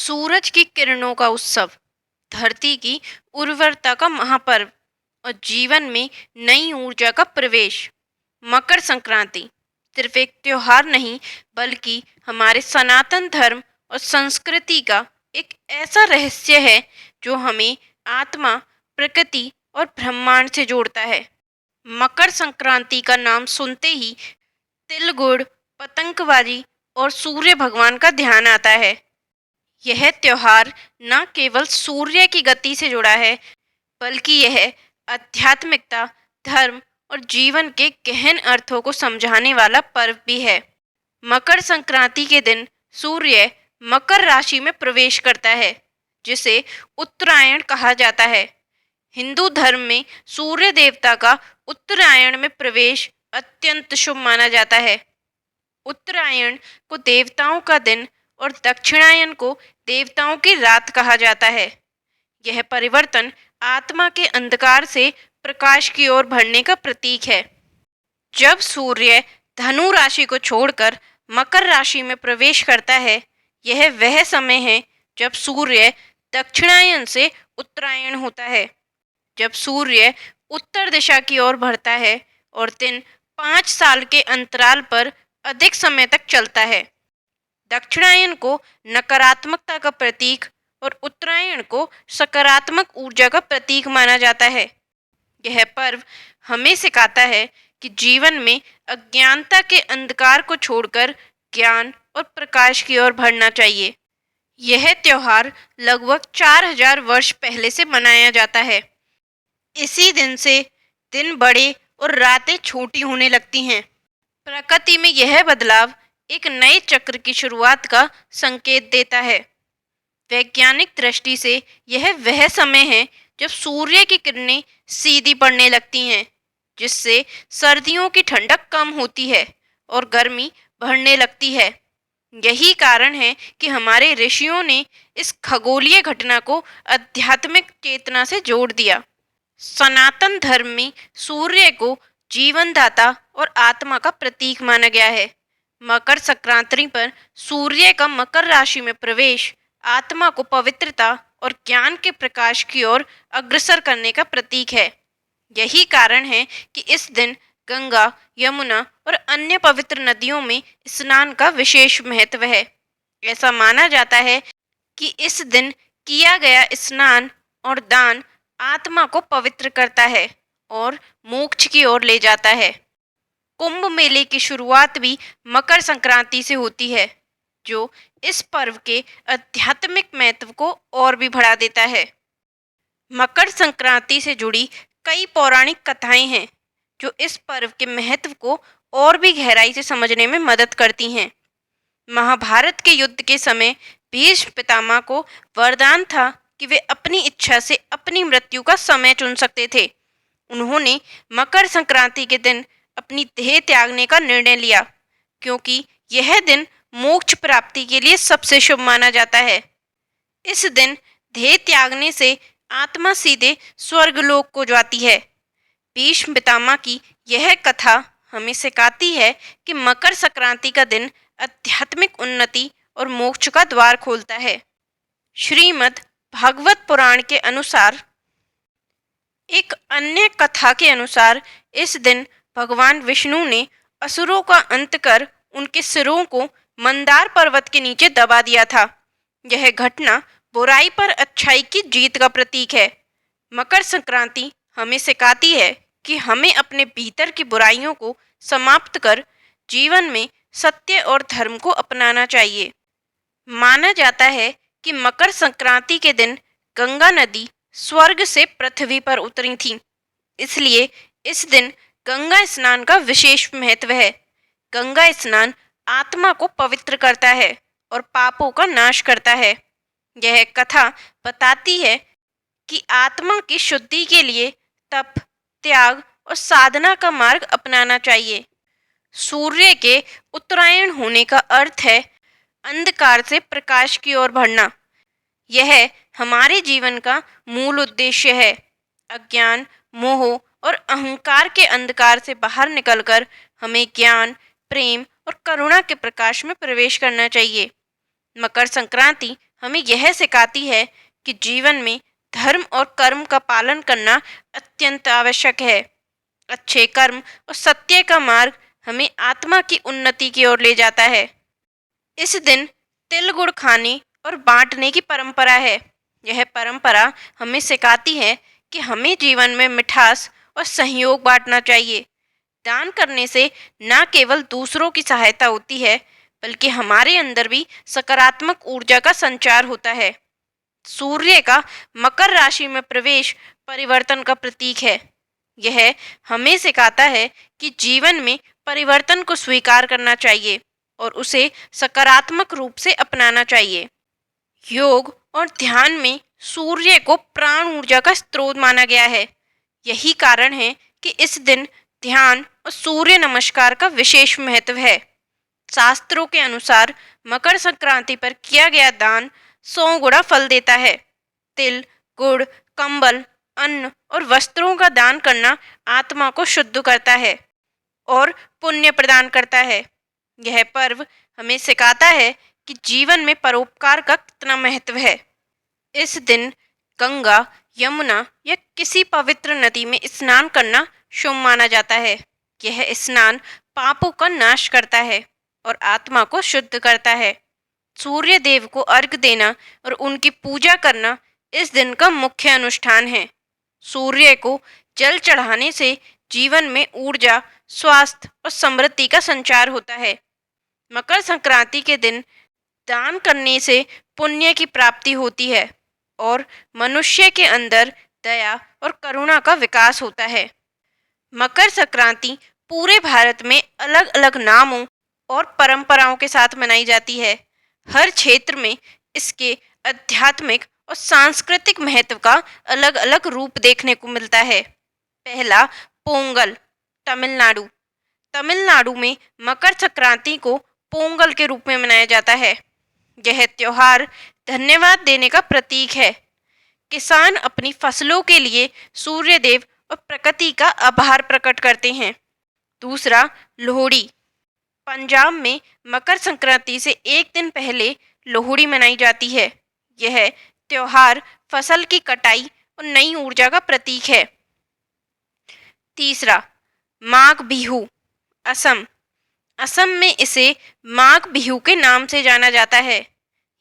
सूरज की किरणों का उत्सव, धरती की उर्वरता का महापर्व और जीवन में नई ऊर्जा का प्रवेश। मकर संक्रांति सिर्फ एक त्योहार नहीं, बल्कि हमारे सनातन धर्म और संस्कृति का एक ऐसा रहस्य है जो हमें आत्मा, प्रकृति और ब्रह्मांड से जोड़ता है। मकर संक्रांति का नाम सुनते ही तिल गुड़, पतंगबाजी और सूर्य भगवान का ध्यान आता है। यह त्योहार न केवल सूर्य की गति से जुड़ा है, बल्कि यह आध्यात्मिकता, धर्म और जीवन के गहन अर्थों को समझाने वाला पर्व भी है। मकर संक्रांति के दिन सूर्य मकर राशि में प्रवेश करता है, जिसे उत्तरायण कहा जाता है। हिंदू धर्म में सूर्य देवता का उत्तरायण में प्रवेश अत्यंत शुभ माना जाता है। उत्तरायण को देवताओं का दिन और दक्षिणायन को देवताओं की रात कहा जाता है। यह परिवर्तन आत्मा के अंधकार से प्रकाश की ओर बढ़ने का प्रतीक है। जब सूर्य धनु राशि को छोड़कर मकर राशि में प्रवेश करता है, यह वह समय है जब सूर्य दक्षिणायन से उत्तरायण होता है। जब सूर्य उत्तर दिशा की ओर बढ़ता है और दिन 5 साल के अंतराल पर अधिक समय तक चलता है। दक्षिणायन को नकारात्मकता का प्रतीक और उत्तरायण को सकारात्मक ऊर्जा का प्रतीक माना जाता है। यह पर्व हमें सिखाता है कि जीवन में अज्ञानता के अंधकार को छोड़कर ज्ञान और प्रकाश की ओर बढ़ना चाहिए। यह त्योहार लगभग 4000 वर्ष पहले से मनाया जाता है। इसी दिन से दिन बड़े और रातें छोटी होने लगती हैं। प्रकृति में यह बदलाव एक नए चक्र की शुरुआत का संकेत देता है। वैज्ञानिक दृष्टि से यह वह समय है जब सूर्य की किरणें सीधी पड़ने लगती हैं, जिससे सर्दियों की ठंडक कम होती है और गर्मी बढ़ने लगती है। यही कारण है कि हमारे ऋषियों ने इस खगोलीय घटना को आध्यात्मिक चेतना से जोड़ दिया। सनातन धर्म में सूर्य को जीवनदाता और आत्मा का प्रतीक माना गया है। मकर संक्रांति पर सूर्य का मकर राशि में प्रवेश आत्मा को पवित्रता और ज्ञान के प्रकाश की ओर अग्रसर करने का प्रतीक है। यही कारण है कि इस दिन गंगा, यमुना और अन्य पवित्र नदियों में स्नान का विशेष महत्व है। ऐसा माना जाता है कि इस दिन किया गया स्नान और दान आत्मा को पवित्र करता है और मोक्ष की ओर ले जाता है। कुंभ मेले की शुरुआत भी मकर संक्रांति से होती है, जो इस पर्व के आध्यात्मिक महत्व को और भी बढ़ा देता है। मकर संक्रांति से जुड़ी कई पौराणिक कथाएं हैं जो इस पर्व के महत्व को और भी गहराई से समझने में मदद करती हैं। महाभारत के युद्ध के समय भीष्म पितामह को वरदान था कि वे अपनी इच्छा से अपनी मृत्यु का समय चुन सकते थे। उन्होंने मकर संक्रांति के दिन अपनी देह त्यागने का निर्णय लिया, क्योंकि यह दिन मोक्ष प्राप्ति के लिए सबसे शुभ माना जाता है। इस दिन देह त्यागने से आत्मा सीधे स्वर्गलोक को जाती है। भीष्म पितामह की यह कथा हमें सिखाती है कि मकर संक्रांति का दिन आध्यात्मिक उन्नति और मोक्ष का द्वार खोलता है। श्रीमद् भागवत पुराण के अनुसार, एक अन्य कथा के अनुसार, इस दिन भगवान विष्णु ने असुरों का अंत कर उनके सिरों को मंदार पर्वत के नीचे दबा दिया था। यह घटना बुराई पर अच्छाई की जीत का प्रतीक है। मकर संक्रांति हमें सिखाती है कि हमें अपने भीतर की बुराइयों को समाप्त कर जीवन में सत्य और धर्म को अपनाना चाहिए। माना जाता है कि मकर संक्रांति के दिन गंगा नदी स्वर्ग से पृथ्वी पर उतरी थी, इसलिए इस दिन गंगा स्नान का विशेष महत्व है। गंगा स्नान आत्मा को पवित्र करता है और पापों का नाश करता है। यह कथा बताती है कि आत्मा की शुद्धि के लिए तप, त्याग और साधना का मार्ग अपनाना चाहिए। सूर्य के उत्तरायण होने का अर्थ है अंधकार से प्रकाश की ओर बढ़ना। यह हमारे जीवन का मूल उद्देश्य है। अज्ञान, मोह और अहंकार के अंधकार से बाहर निकलकर हमें ज्ञान, प्रेम और करुणा के प्रकाश में प्रवेश करना चाहिए। मकर संक्रांति हमें यह सिखाती है कि जीवन में धर्म और कर्म का पालन करना अत्यंत आवश्यक है। अच्छे कर्म और सत्य का मार्ग हमें आत्मा की उन्नति की ओर ले जाता है। इस दिन तिल गुड़ खाने और बांटने की परंपरा है। यह परंपरा हमें सिखाती है कि हमें जीवन में मिठास और सहयोग बांटना चाहिए। दान करने से न केवल दूसरों की सहायता होती है, बल्कि हमारे अंदर भी सकारात्मक ऊर्जा का संचार होता है। सूर्य का मकर राशि में प्रवेश परिवर्तन का प्रतीक है। यह हमें सिखाता है कि जीवन में परिवर्तन को स्वीकार करना चाहिए और उसे सकारात्मक रूप से अपनाना चाहिए। योग और ध्यान में सूर्य को प्राण ऊर्जा का स्रोत माना गया है। यही कारण है कि इस दिन ध्यान और सूर्य नमस्कार का विशेष महत्व है। शास्त्रों के अनुसार मकर संक्रांति पर किया गया दान 100 गुना फल देता है। तिल, गुड़, कंबल, अन्न और वस्त्रों का दान करना आत्मा को शुद्ध करता है और पुण्य प्रदान करता है। यह पर्व हमें सिखाता है कि जीवन में परोपकार का कितना महत्व है। इस दिन गंगा, यमुना या किसी पवित्र नदी में स्नान करना शुभ माना जाता है। यह स्नान पापों का नाश करता है और आत्मा को शुद्ध करता है। सूर्य देव को अर्घ देना और उनकी पूजा करना इस दिन का मुख्य अनुष्ठान है। सूर्य को जल चढ़ाने से जीवन में ऊर्जा, स्वास्थ्य और समृद्धि का संचार होता है। मकर संक्रांति के दिन दान करने से पुण्य की प्राप्ति होती है और मनुष्य के अंदर दया और करुणा का विकास होता है। मकर संक्रांति पूरे भारत में अलग अलग नामों और परंपराओं के साथ मनाई जाती है। हर क्षेत्र में इसके आध्यात्मिक और सांस्कृतिक महत्व का अलग अलग रूप देखने को मिलता है। पहला, पोंगल, तमिलनाडु। तमिलनाडु में मकर संक्रांति को पोंगल के रूप में मनाया जाता है। यह त्योहार धन्यवाद देने का प्रतीक है। किसान अपनी फसलों के लिए सूर्य देव और प्रकृति का आभार प्रकट करते हैं। दूसरा, लोहड़ी। पंजाब में मकर संक्रांति से एक दिन पहले लोहड़ी मनाई जाती है। यह त्योहार फसल की कटाई और नई ऊर्जा का प्रतीक है। तीसरा, माघ बिहू, असम। असम में इसे माघ बिहू के नाम से जाना जाता है।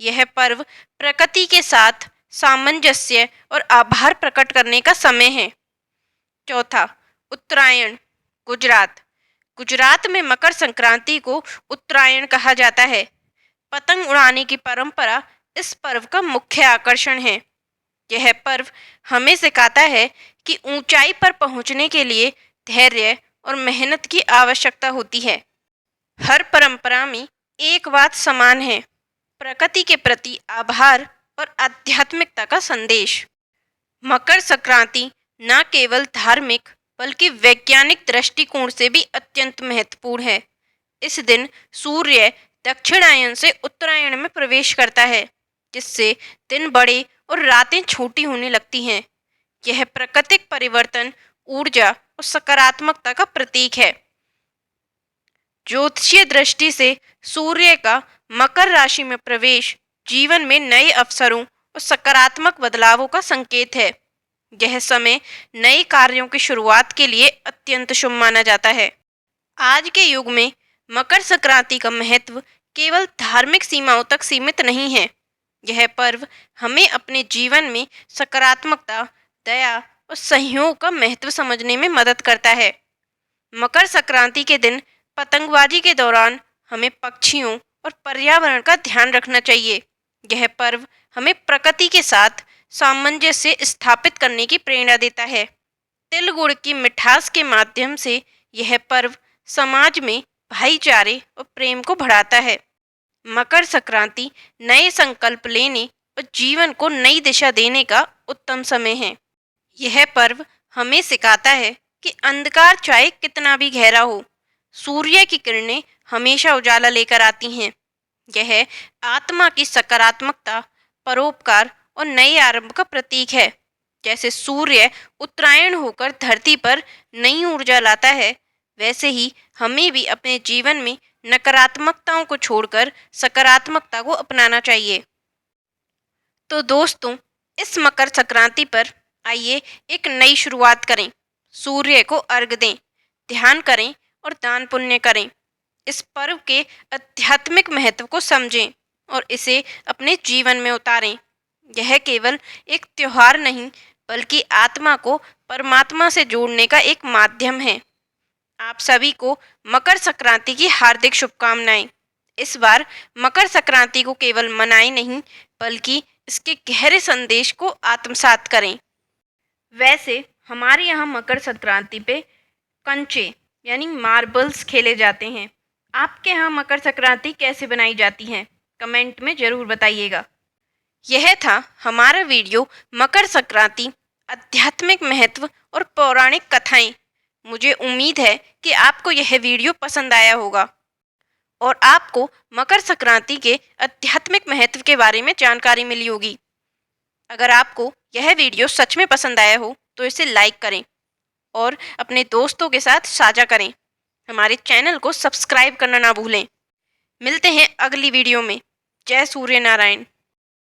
यह पर्व प्रकृति के साथ सामंजस्य और आभार प्रकट करने का समय है। चौथा, उत्तरायण, गुजरात। गुजरात में मकर संक्रांति को उत्तरायण कहा जाता है। पतंग उड़ाने की परंपरा इस पर्व का मुख्य आकर्षण है। यह पर्व हमें सिखाता है कि ऊंचाई पर पहुंचने के लिए धैर्य और मेहनत की आवश्यकता होती है। हर परंपरा में एक बात समान है, प्रकृति के प्रति आभार और आध्यात्मिकता का संदेश। मकर संक्रांति न केवल धार्मिक बल्कि वैज्ञानिक दृष्टिकोण से भी अत्यंत महत्वपूर्ण है। इस दिन सूर्य दक्षिणायन से उत्तरायण में प्रवेश करता है, जिससे दिन बड़े और रातें छोटी होने लगती हैं। यह प्राकृतिक परिवर्तन, ऊर्जा और सकारात्मकता का प्रतीक है। ज्योतिषीय दृष्टि से सूर्य का मकर राशि में प्रवेश जीवन में नए अवसरों और सकारात्मक बदलावों का संकेत है। यह समय नए कार्यों की शुरुआत के लिए अत्यंत शुभ माना जाता है। आज के युग में मकर संक्रांति का महत्व केवल धार्मिक सीमाओं तक सीमित नहीं है। यह पर्व हमें अपने जीवन में सकारात्मकता, दया और सहयोग का महत्व समझने में मदद करता है। मकर संक्रांति के दिन पतंगबाजी के दौरान हमें पक्षियों और पर्यावरण का ध्यान रखना चाहिए। यह पर्व हमें प्रकृति के साथ सामंजस्य स्थापित करने की प्रेरणा देता है। तिल गुड़ की मिठास के माध्यम से यह पर्व समाज में भाईचारे और प्रेम को बढ़ाता है। मकर संक्रांति नए संकल्प लेने और जीवन को नई दिशा देने का उत्तम समय है। यह पर्व हमें सिखाता है कि अंधकार चाहे कितना भी गहरा हो, सूर्य की किरणें हमेशा उजाला लेकर आती हैं। यह आत्मा की सकारात्मकता, परोपकार और नए आरंभ का प्रतीक है। जैसे सूर्य उत्तरायण होकर धरती पर नई ऊर्जा लाता है, वैसे ही हमें भी अपने जीवन में नकारात्मकताओं को छोड़कर सकारात्मकता को अपनाना चाहिए। तो दोस्तों, इस मकर संक्रांति पर आइए एक नई शुरुआत करें। सूर्य को अर्घ दें, ध्यान करें और दान पुण्य करें। इस पर्व के आध्यात्मिक महत्व को समझें और इसे अपने जीवन में उतारें। यह केवल एक त्योहार नहीं, बल्कि आत्मा को परमात्मा से जोड़ने का एक माध्यम है। आप सभी को मकर संक्रांति की हार्दिक शुभकामनाएं। इस बार मकर संक्रांति को केवल मनाएं नहीं, बल्कि इसके गहरे संदेश को आत्मसात करें। वैसे हमारे यहाँ मकर संक्रांति पे कंचे यानी मार्बल्स खेले जाते हैं। आपके यहाँ मकर संक्रांति कैसे बनाई जाती है, कमेंट में ज़रूर बताइएगा। यह था हमारा वीडियो मकर संक्रांति, आध्यात्मिक महत्व और पौराणिक कथाएं। मुझे उम्मीद है कि आपको यह वीडियो पसंद आया होगा और आपको मकर संक्रांति के आध्यात्मिक महत्व के बारे में जानकारी मिली होगी। अगर आपको यह वीडियो सच में पसंद आया हो तो इसे लाइक करें और अपने दोस्तों के साथ साझा करें। हमारे चैनल को सब्सक्राइब करना ना भूलें। मिलते हैं अगली वीडियो में। जय सूर्य नारायण।